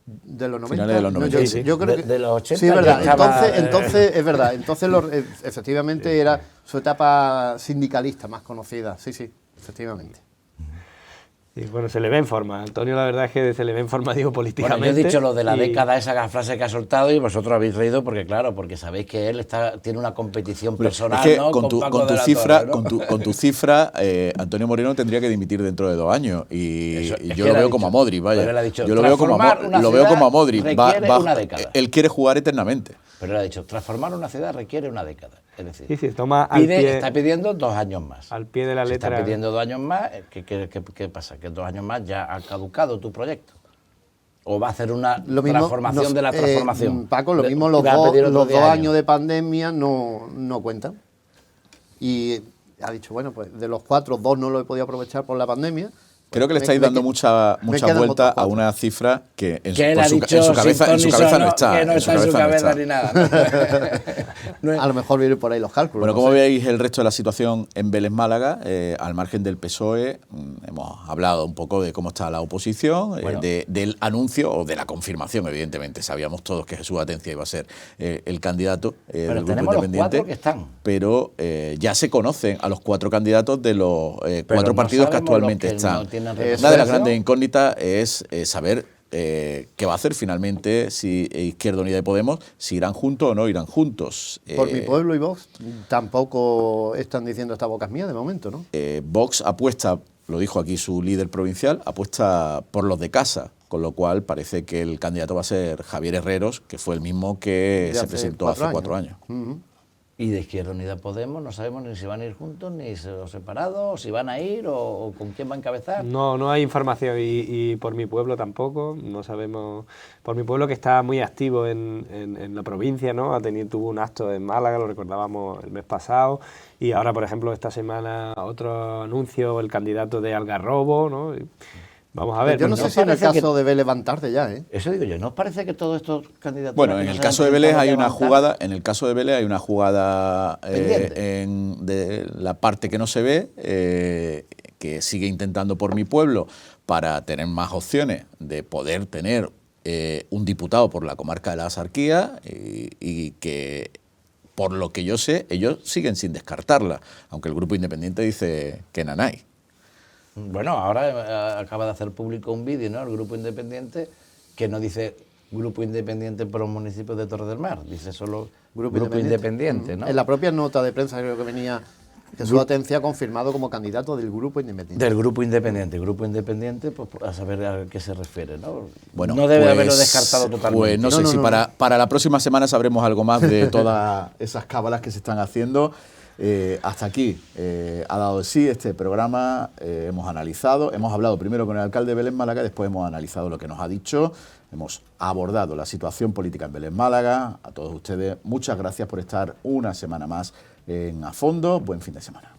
De los 90. Finales de los 90, yo, sí. yo creo De- que, de los 80 sí, es verdad. ya estaba, Entonces, es verdad. Entonces, efectivamente, era su etapa sindicalista más conocida. Sí, efectivamente. Sí, bueno, se le ve en forma. Antonio, la verdad es que se le ve en forma, digo, políticamente. Bueno, yo he dicho lo de la década, esa frase que ha soltado, y vosotros habéis reído porque, claro, porque sabéis que él tiene una competición personal, es que ¿no? con Paco tu de la cifra, Torre, ¿no? con tu cifra, Antonio Moreno tendría que dimitir dentro de 2 años. Y Eso, es yo que lo él ha veo como a dicho, Modric, vaya. pero él ha dicho, Yo lo veo como transformar una lo veo ciudad como a Modric. requiere una década. Él quiere jugar eternamente. Pero él ha dicho, transformar una ciudad requiere una década. Es decir, Sí, toma al pie, está pidiendo 2 años más. al pie de la Si letra. está pidiendo 2 años más, ¿qué pasa? Que 2 años más ya ha caducado tu proyecto. ¿O va a hacer una transformación de la transformación? Paco, lo mismo los dos años de pandemia no cuentan. Y ha dicho, bueno, pues de los 4, 2 no lo he podido aprovechar por la pandemia. Creo que le estáis dando mucha vuelta a una cifra que en su cabeza no está. Que no está en su cabeza ni nada. A lo mejor vienen por ahí los cálculos. Bueno, ¿cómo veis el resto de la situación en Vélez Málaga? Al margen del PSOE, hemos hablado un poco de cómo está la oposición, del anuncio o de la confirmación, evidentemente. Sabíamos todos que Jesús Atencia iba a ser el candidato del Grupo Independiente. Los 4 que están. Pero ya se conocen a los 4 candidatos de los 4 partidos que actualmente están. Una de las grandes incógnitas es saber qué va a hacer finalmente si Izquierda Unida y Podemos, si irán juntos o no irán juntos. Por Mi Pueblo y Vox tampoco están diciendo esta boca es mía de momento, ¿no? Vox apuesta, lo dijo aquí su líder provincial, apuesta por los de casa, con lo cual parece que el candidato va a ser Javier Herreros, que fue el mismo que se presentó hace 4 años. Y de Izquierda Unida Podemos no sabemos ni si van a ir juntos, ni separados, si van a ir o con quién va a encabezar. No hay información y por Mi Pueblo tampoco, no sabemos. Por Mi Pueblo, que está muy activo en la provincia, ¿no? Tuvo un acto en Málaga, lo recordábamos el mes pasado, y ahora, por ejemplo, esta semana otro anuncio, el candidato de Algarrobo, ¿no? Vamos a ver. Yo no sé si en el caso de Vélez van tarde ya, ¿eh? Eso digo yo, ¿no os parece que todos estos candidatos... Bueno, en el caso de Vélez hay una jugada, de la parte que no se ve, que sigue intentando por Mi Pueblo para tener más opciones de poder tener un diputado por la comarca de la Axarquía y que, por lo que yo sé, ellos siguen sin descartarla, aunque el Grupo Independiente dice que nanay. Bueno, ahora acaba de hacer público un vídeo, ¿no? El Grupo Independiente, que no dice Grupo Independiente por los municipios de Torre del Mar, dice solo Grupo Independiente, ¿no? En la propia nota de prensa creo que venía Jesús Atencia confirmado como candidato del Grupo Independiente. Del Grupo Independiente, pues a saber a qué se refiere, ¿no? Bueno, no debe haberlo descartado totalmente. Pues no sé si para la próxima semana sabremos algo más de todas esas cábalas que se están haciendo. Hasta aquí ha dado de sí este programa, hemos analizado, hemos hablado primero con el alcalde de Vélez Málaga, después hemos analizado lo que nos ha dicho, hemos abordado la situación política en Vélez Málaga. A todos ustedes, muchas gracias por estar una semana más en A Fondo. Buen fin de semana.